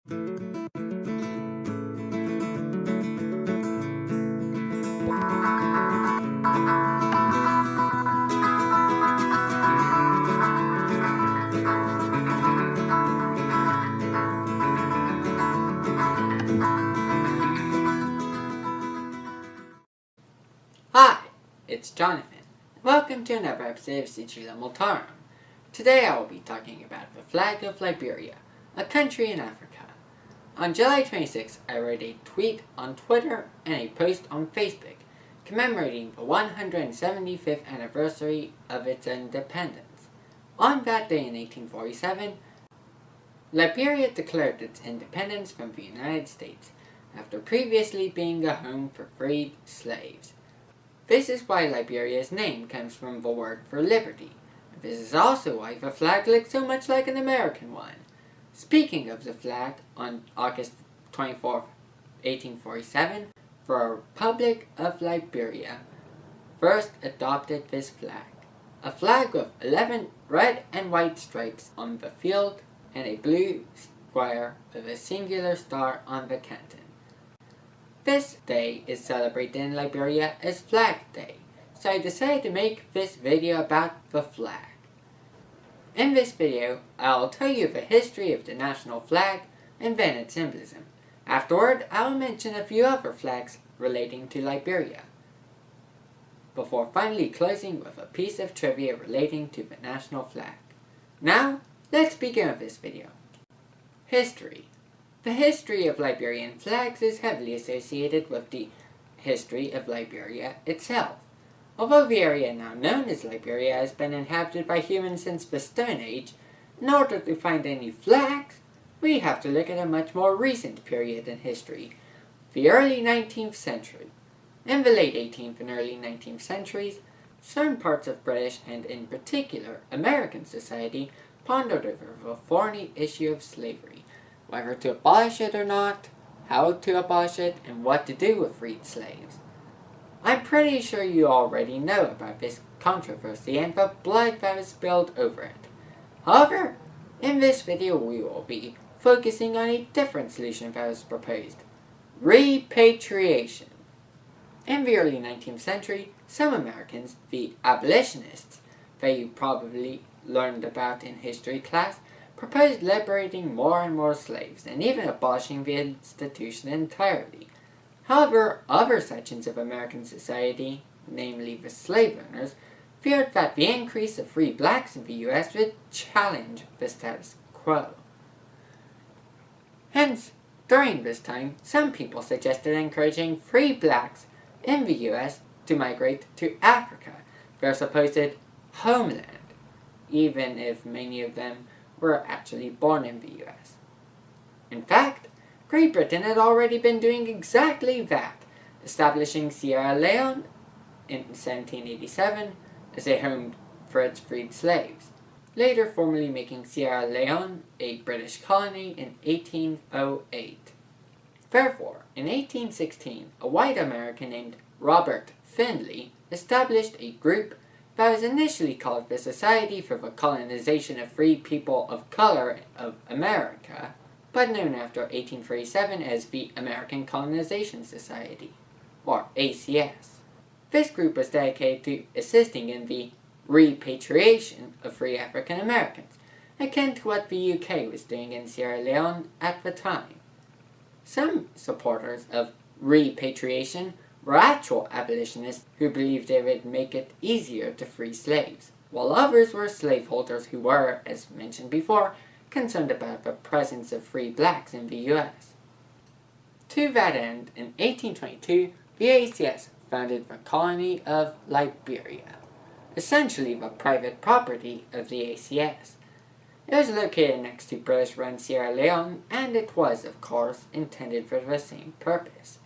Hi, it's Jonathan. Welcome to another episode of Sigillum Multarum. Today I will be talking about the flag of Liberia, a country in Africa. On July 26th, I wrote a tweet on Twitter and a post on Facebook commemorating the 175th anniversary of its independence. On that day in 1847, Liberia declared its independence from the United States after previously being a home for freed slaves. This is why Liberia's name comes from the word for liberty. This is also why the flag looks so much like an American one. Speaking of the flag, on August 24, 1847, the Republic of Liberia first adopted this flag. A flag with 11 red and white stripes on the field and a blue square with a singular star on the canton. This day is celebrated in Liberia as Flag Day, so I decided to make this video about the flag. In this video, I'll tell you the history of the national flag and then its symbolism. Afterward, I'll mention a few other flags relating to Liberia, before finally closing with a piece of trivia relating to the national flag. Now, let's begin with this video. History. The history of Liberian flags is heavily associated with the history of Liberia itself. Although the area now known as Liberia has been inhabited by humans since the Stone Age, in order to find any flags, we have to look at a much more recent period in history, the early 19th century. In the late 18th and early 19th centuries, certain parts of British and in particular American society pondered over the thorny issue of slavery. Whether to abolish it or not, how to abolish it, and what to do with freed slaves. I'm pretty sure you already know about this controversy and the blood that was spilled over it. However, in this video we will be focusing on a different solution that was proposed: repatriation. In the early 19th century, some Americans, the abolitionists, that you probably learned about in history class, proposed liberating more and more slaves, and even abolishing the institution entirely. However, other sections of American society, namely the slave owners, feared that the increase of free blacks in the U.S. would challenge the status quo. Hence, during this time, some people suggested encouraging free blacks in the U.S. to migrate to Africa, their supposed homeland, even if many of them were actually born in the US. In fact, Great Britain had already been doing exactly that, establishing Sierra Leone in 1787 as a home for its freed slaves, later formally making Sierra Leone a British colony in 1808. Therefore, in 1816, a white American named Robert Findley established a group that was initially called the Society for the Colonization of Free People of Color of America, but known after 1837 as the American Colonization Society, or ACS. This group was dedicated to assisting in the repatriation of free African Americans, akin to what the UK was doing in Sierra Leone at the time. Some supporters of repatriation were actual abolitionists who believed they would make it easier to free slaves, while others were slaveholders who were, as mentioned before, concerned about the presence of free blacks in the U.S. To that end, in 1822, the ACS founded the colony of Liberia, essentially the private property of the ACS. It was located next to British-run Sierra Leone, and it was, of course, intended for the same purpose.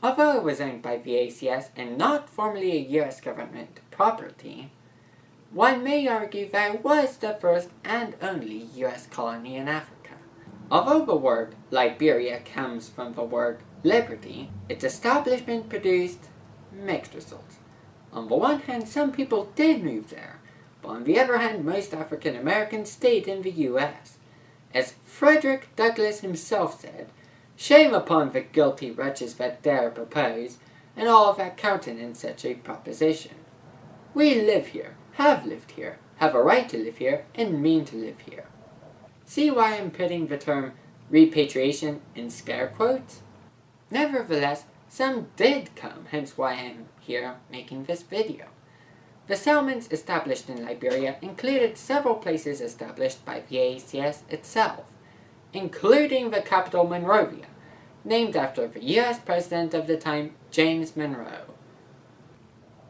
Although it was owned by the ACS and not formally a U.S. government property, one may argue that it was the first and only U.S. colony in Africa. Although the word Liberia comes from the word liberty, its establishment produced mixed results. On the one hand, some people did move there, but on the other hand, most African Americans stayed in the U.S. As Frederick Douglass himself said, "Shame upon the guilty wretches that dare propose, and all that countenance such a proposition. We live here, have lived here, have a right to live here, and mean to live here." See why I'm putting the term repatriation in scare quotes? Nevertheless, some did come, hence why I'm here making this video. The settlements established in Liberia included several places established by the ACS itself, including the capital Monrovia, named after the US President of the time, James Monroe.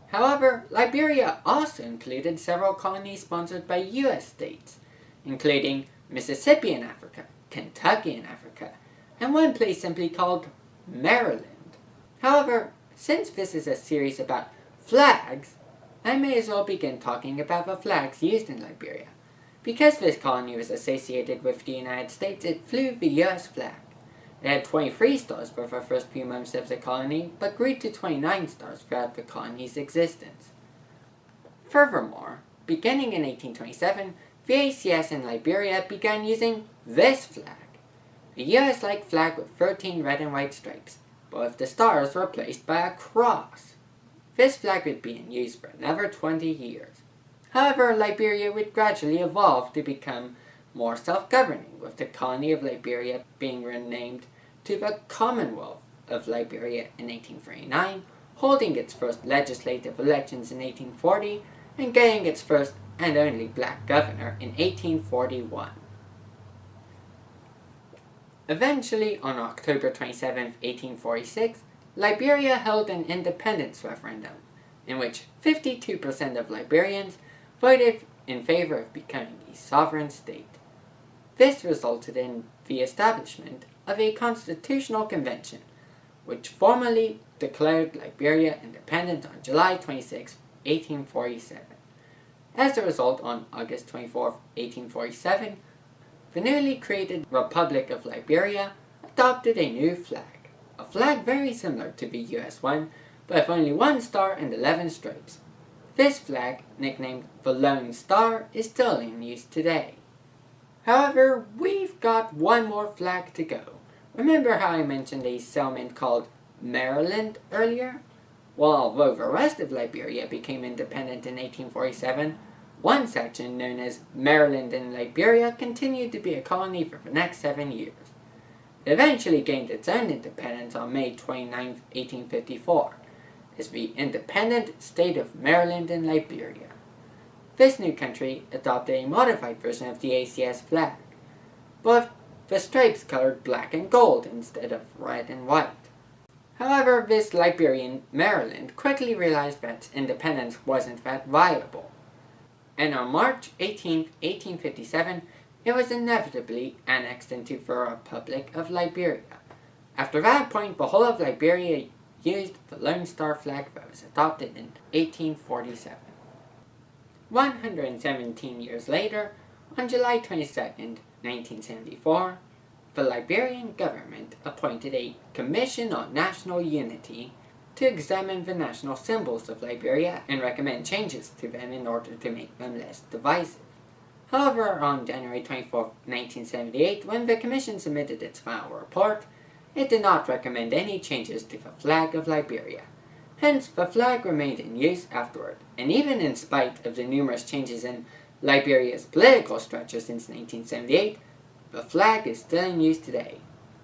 However, Liberia also included several colonies sponsored by US states, including Mississippi in Africa, Kentucky in Africa, and one place simply called Maryland. However, since this is a series about flags, I may as well begin talking about the flags used in Liberia. Because this colony was associated with the United States, it flew the US flag. It had 23 stars for the first few months of the colony, but grew to 29 stars throughout the colony's existence. Furthermore, beginning in 1827, the ACS in Liberia began using this flag, a US-like flag with 13 red and white stripes, but with the stars replaced by a cross. This flag would be in use for another 20 years. However, Liberia would gradually evolve to become more self-governing, with the colony of Liberia being renamed to the Commonwealth of Liberia in 1839, holding its first legislative elections in 1840, and getting its first and only black governor in 1841. Eventually, on October 27, 1846, Liberia held an independence referendum, in which 52% of Liberians voted in favor of becoming a sovereign state. This resulted in the establishment of a constitutional convention, which formally declared Liberia independent on July 26, 1847. As a result, on August 24, 1847, the newly created Republic of Liberia adopted a new flag, a flag very similar to the US one, but with only 1 star and 11 stripes. This flag, nicknamed the Lone Star, is still in use today. However, we've got one more flag to go. Remember how I mentioned a settlement called Maryland earlier? Well, although the rest of Liberia became independent in 1847, one section known as Maryland and Liberia continued to be a colony for the next 7 years. It eventually gained its own independence on May 29, 1854, as the independent state of Maryland and Liberia. This new country adopted a modified version of the ACS flag, but the stripes colored black and gold instead of red and white. However, this Liberian Maryland quickly realized that independence wasn't that viable, and on March 18, 1857, it was inevitably annexed into the Republic of Liberia. After that point, the whole of Liberia used the Lone Star flag that was adopted in 1847. 117 years later, on July 22, 1974, the Liberian government appointed a Commission on National Unity to examine the national symbols of Liberia and recommend changes to them in order to make them less divisive. However, on January 24, 1978, when the Commission submitted its final report, it did not recommend any changes to the flag of Liberia. Hence, the flag remained in use afterward, and even in spite of the numerous changes in Liberia's political structure since 1978, the flag is still in use today.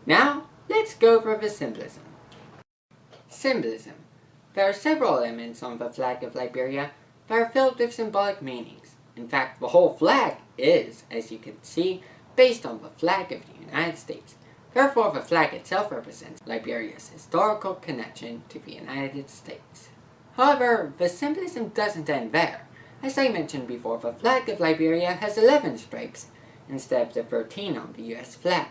Now, let's go over the symbolism. Symbolism. There are several elements on the flag of Liberia that are filled with symbolic meanings. In fact, the whole flag is, as you can see, based on the flag of the United States. Therefore, the flag itself represents Liberia's historical connection to the United States. However, the symbolism doesn't end there. As I mentioned before, the flag of Liberia has 11 stripes instead of the 13 on the US flag.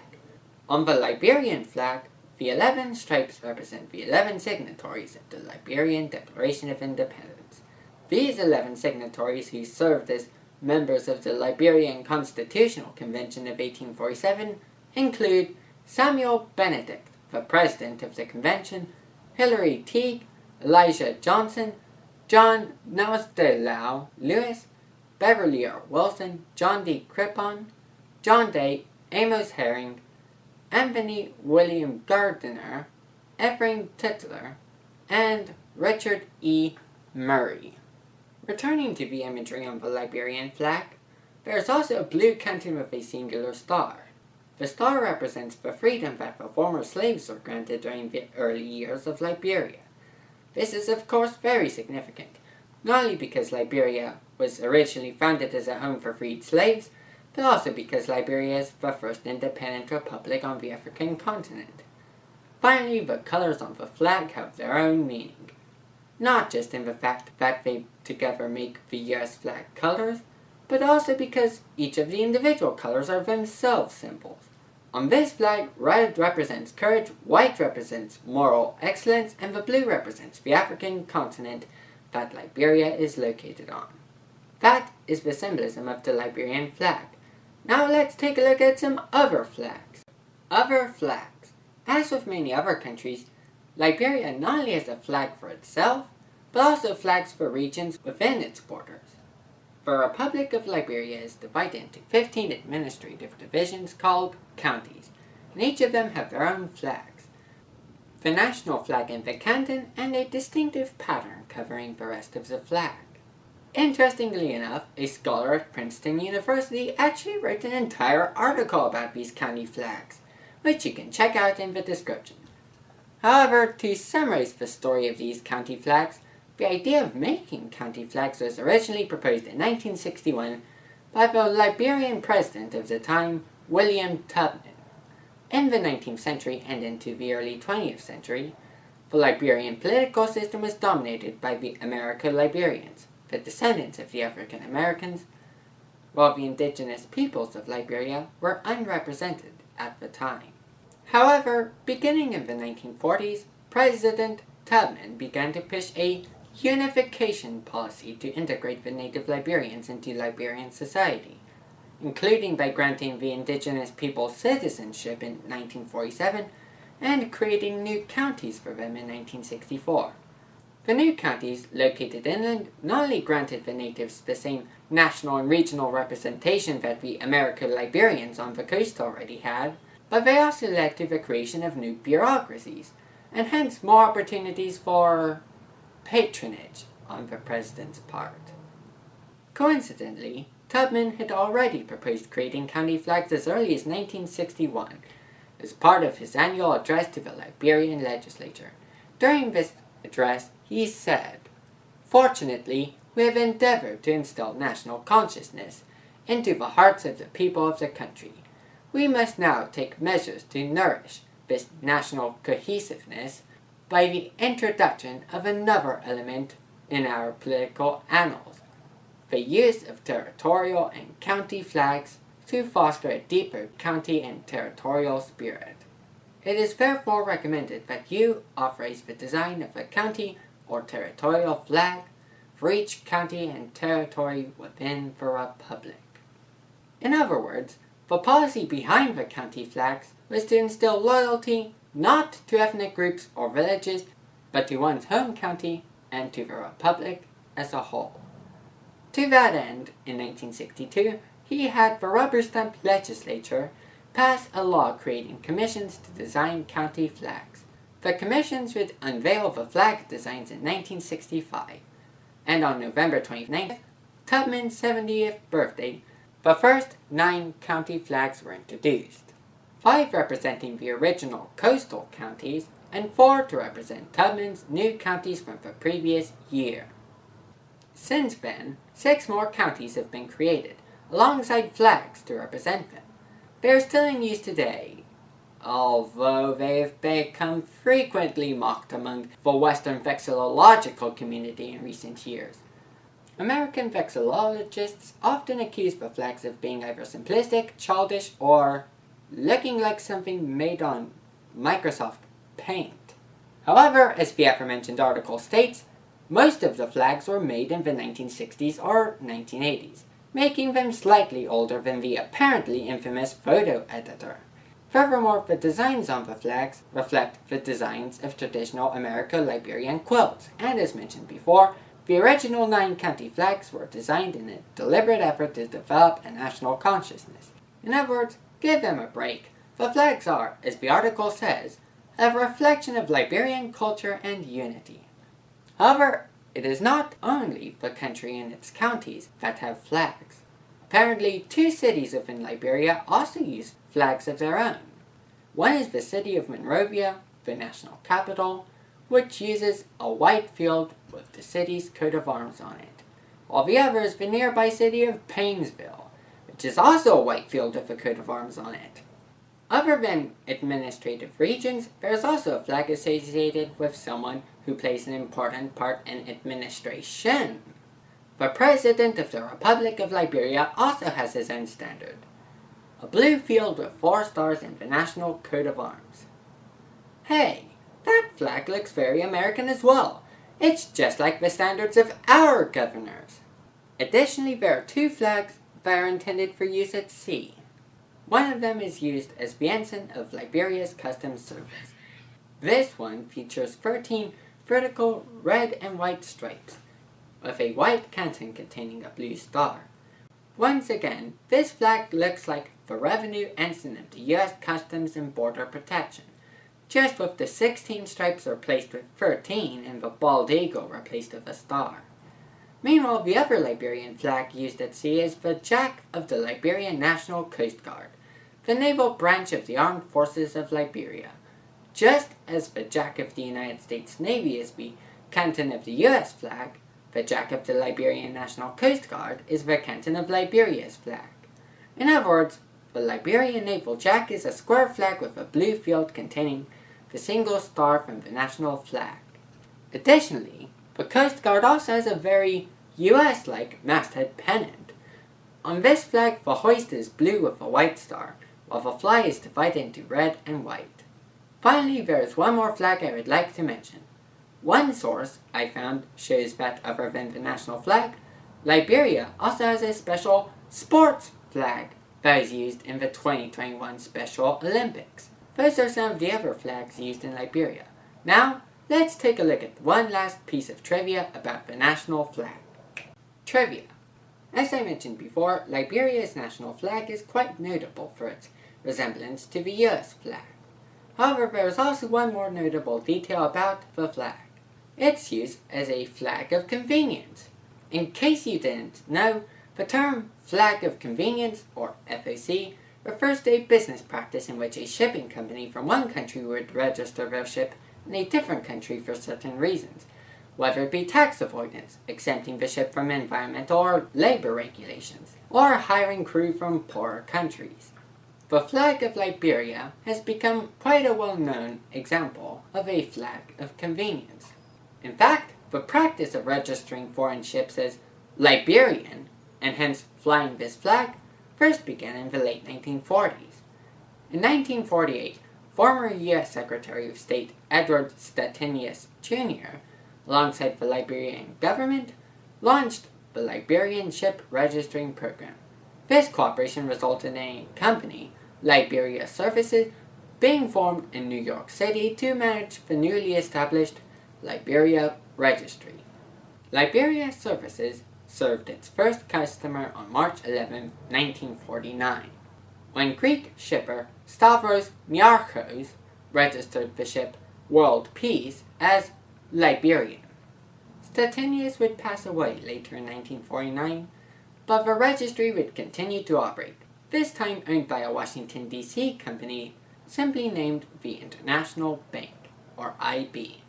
On the Liberian flag, the 11 stripes represent the 11 signatories of the Liberian Declaration of Independence. These 11 signatories, who served as members of the Liberian Constitutional Convention of 1847, include Samuel Benedict, the President of the Convention, Hilary Teague, Elijah Johnson, John Nausdelau Lewis, Beverly R. Wilson, John D. Crippon, John Day, Amos Herring, Anthony William Gardiner, Ephraim Titler, and Richard E. Murray. Returning to the imagery on the Liberian flag, there is also a blue county with a singular star. The star represents the freedom that the former slaves were granted during the early years of Liberia. This is of course very significant, not only because Liberia was originally founded as a home for freed slaves, but also because Liberia is the first independent republic on the African continent. Finally, the colors on the flag have their own meaning, not just in the fact that they together make the US flag colors, but also because each of the individual colors are themselves symbols. On this flag, red represents courage, white represents moral excellence, and the blue represents the African continent that Liberia is located on. That is the symbolism of the Liberian flag. Now let's take a look at some other flags. Other flags. As with many other countries, Liberia not only has a flag for itself, but also flags for regions within its borders. The Republic of Liberia is divided into 15 administrative divisions called counties, and each of them have their own flags. The national flag in the canton and a distinctive pattern covering the rest of the flag. Interestingly enough, a scholar at Princeton University actually wrote an entire article about these county flags, which you can check out in the description. However, to summarize the story of these county flags, the idea of making county flags was originally proposed in 1961 by the Liberian president of the time, William Tubman. In the 19th century and into the early 20th century, the Liberian political system was dominated by the Americo-Liberians, the descendants of the African Americans, while the indigenous peoples of Liberia were unrepresented at the time. However, beginning in the 1940s, President Tubman began to push a unification policy to integrate the native Liberians into Liberian society, including by granting the indigenous people citizenship in 1947 and creating new counties for them in 1964. The new counties, located inland, not only granted the natives the same national and regional representation that the Americo-Liberians on the coast already had, but they also led to the creation of new bureaucracies, and hence more opportunities for patronage on the president's part. Coincidentally, Tubman had already proposed creating county flags as early as 1961, as part of his annual address to the Liberian legislature. During this address, he said, "Fortunately, we have endeavored to instill national consciousness into the hearts of the people of the country. We must now take measures to nourish this national cohesiveness by the introduction of another element in our political annals, the use of territorial and county flags to foster a deeper county and territorial spirit. It is therefore recommended that you authorize the design of a county or territorial flag for each county and territory within the Republic." In other words, the policy behind the county flags was to instill loyalty not to ethnic groups or villages, but to one's home county and to the Republic as a whole. To that end, in 1962, he had the rubber stamp legislature pass a law creating commissions to design county flags. The commissions would unveil the flag designs in 1965, and on November 29th, Tubman's 70th birthday, the first 9 county flags were introduced, 5 representing the original coastal counties, and 4 to represent Tubman's new counties from the previous year. Since then, 6 more counties have been created, alongside flags to represent them. They are still in use today, although they have become frequently mocked among the Western vexillological community in recent years. American vexillologists often accuse the flags of being either simplistic, childish, or looking like something made on Microsoft Paint. However, as the aforementioned article states, most of the flags were made in the 1960s or 1980s, making them slightly older than the apparently infamous photo editor. Furthermore, the designs on the flags reflect the designs of traditional Americo-Liberian quilts, and as mentioned before, the original 9 county flags were designed in a deliberate effort to develop a national consciousness. In other words, Give them a break. The flags are, as the article says, a reflection of Liberian culture and unity. However, it is not only the country and its counties that have flags. Apparently, 2 cities within Liberia also use flags of their own. One is the city of Monrovia, the national capital, which uses a white field with the city's coat of arms on it, while the other is the nearby city of Painesville, which is also a white field with a coat of arms on it. Other than administrative regions, there is also a flag associated with someone who plays an important part in administration. The President of the Republic of Liberia also has his own standard, a blue field with 4 stars in the national coat of arms. Hey, that flag looks very American as well. It's just like the standards of our governors. Additionally, there are 2 flags that are intended for use at sea. One of them is used as the ensign of Liberia's Customs Service. This one features 13 vertical red and white stripes, with a white canton containing a blue star. Once again, this flag looks like the revenue ensign of the U.S. Customs and Border Protection, just with the 16 stripes replaced with 13 and the bald eagle replaced with a star. Meanwhile, the other Liberian flag used at sea is the Jack of the Liberian National Coast Guard, the naval branch of the Armed Forces of Liberia. Just as the Jack of the United States Navy is the canton of the U.S. flag, the Jack of the Liberian National Coast Guard is the canton of Liberia's flag. In other words, the Liberian Naval Jack is a square flag with a blue field containing the single star from the national flag. Additionally, the Coast Guard also has a very US-like masthead pennant. On this flag, the hoist is blue with a white star, while the fly is divided into red and white. Finally, there is one more flag I would like to mention. One source I found shows that other than the national flag, Liberia also has a special sports flag that is used in the 2021 Special Olympics. Those are some of the other flags used in Liberia. Now, let's take a look at one last piece of trivia about the national flag. Trivia. As I mentioned before, Liberia's national flag is quite notable for its resemblance to the US flag. However, there is also one more notable detail about the flag. Its use as a flag of convenience. In case you didn't know, the term flag of convenience, or FOC, refers to a business practice in which a shipping company from one country would register their ship in a different country for certain reasons, whether it be tax avoidance, exempting the ship from environmental or labor regulations, or hiring crew from poorer countries. The flag of Liberia has become quite a well-known example of a flag of convenience. In fact, the practice of registering foreign ships as Liberian, and hence flying this flag, first began in the late 1940s. In 1948, former U.S. Secretary of State Edward Stettinius Jr., alongside the Liberian government, launched the Liberian Ship Registering Program. This cooperation resulted in a company, Liberia Services, being formed in New York City to manage the newly established Liberia Registry. Liberia Services served its first customer on March 11, 1949, when Greek shipper Stavros Niarchos registered the ship World Peace as Liberian. Stettinius would pass away later in 1949, but the registry would continue to operate, this time owned by a Washington, D.C. company simply named the International Bank, or IB.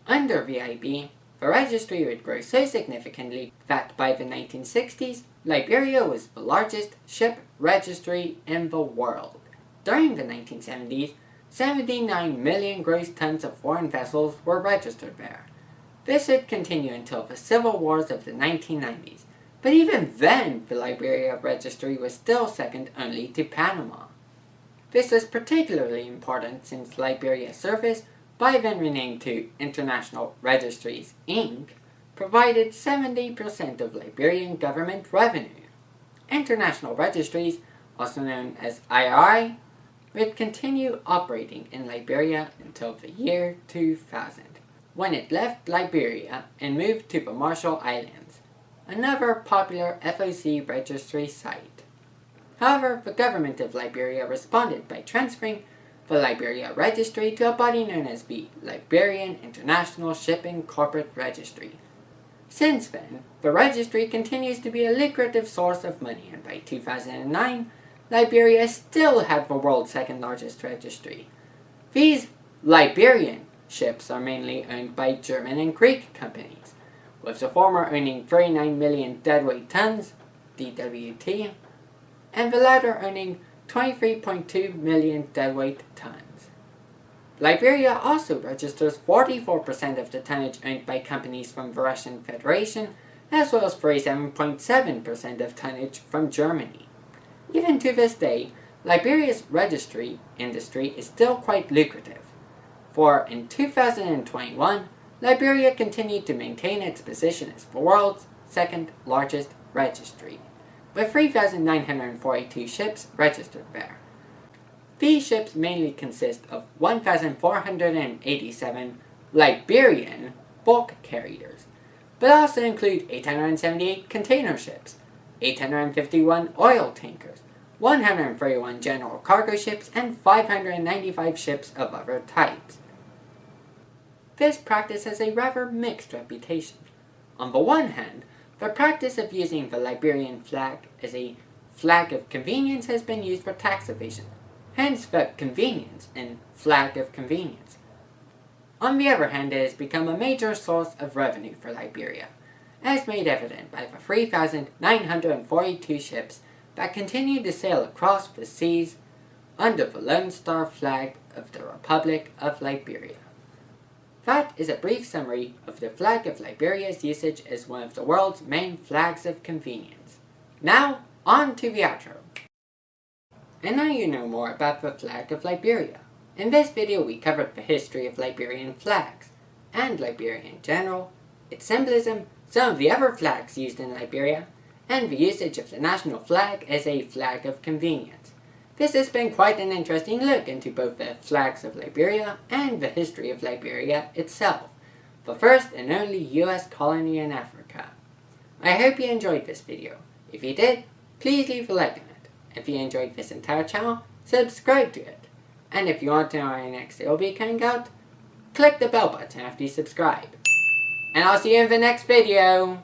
Under the IB, the registry would grow so significantly that by the 1960s, Liberia was the largest ship registry in the world. During the 1970s, 79 million gross tons of foreign vessels were registered there. This would continue until the civil wars of the 1990s, but even then the Liberia registry was still second only to Panama. This was particularly important since Liberia Service, by then renamed to International Registries, Inc., provided 70% of Liberian government revenue. International Registries, also known as IRI, would continue operating in Liberia until the year 2000, when it left Liberia and moved to the Marshall Islands, another popular FOC registry site. However, the government of Liberia responded by transferring the Liberia Registry to a body known as the Liberian International Shipping Corporate Registry. Since then, the registry continues to be a lucrative source of money, and by 2009, Liberia still had the world's second largest registry. These Liberian ships are mainly owned by German and Greek companies, with the former owning 39 million deadweight tons, DWT, and the latter owning 23.2 million deadweight tons. Liberia also registers 44% of the tonnage owned by companies from the Russian Federation, as well as 47.7% of tonnage from Germany. Even to this day, Liberia's registry industry is still quite lucrative, for in 2021, Liberia continued to maintain its position as the world's second largest registry, with 3,942 ships registered there. These ships mainly consist of 1,487 Liberian bulk carriers, but also include 878 container ships, 851 oil tankers, 131 general cargo ships, and 595 ships of other types. This practice has a rather mixed reputation. On the one hand, the practice of using the Liberian flag as a flag of convenience has been used for tax evasion, hence the convenience in flag of convenience. On the other hand, it has become a major source of revenue for Liberia, as made evident by the 3,942 ships that continue to sail across the seas under the Lone Star flag of the Republic of Liberia. That is a brief summary of the flag of Liberia's usage as one of the world's main flags of convenience. Now, on to the outro. And now you know more about the flag of Liberia. In this video we covered the history of Liberian flags, and Liberia in general, its symbolism, some of the other flags used in Liberia, and the usage of the national flag as a flag of convenience. This has been quite an interesting look into both the flags of Liberia and the history of Liberia itself, the first and only US colony in Africa. I hope you enjoyed this video. If you did, please leave a like on it. If you enjoyed this entire channel, subscribe to it. And if you want to know when our next video will be coming out, click the bell button after you subscribe. And I'll see you in the next video!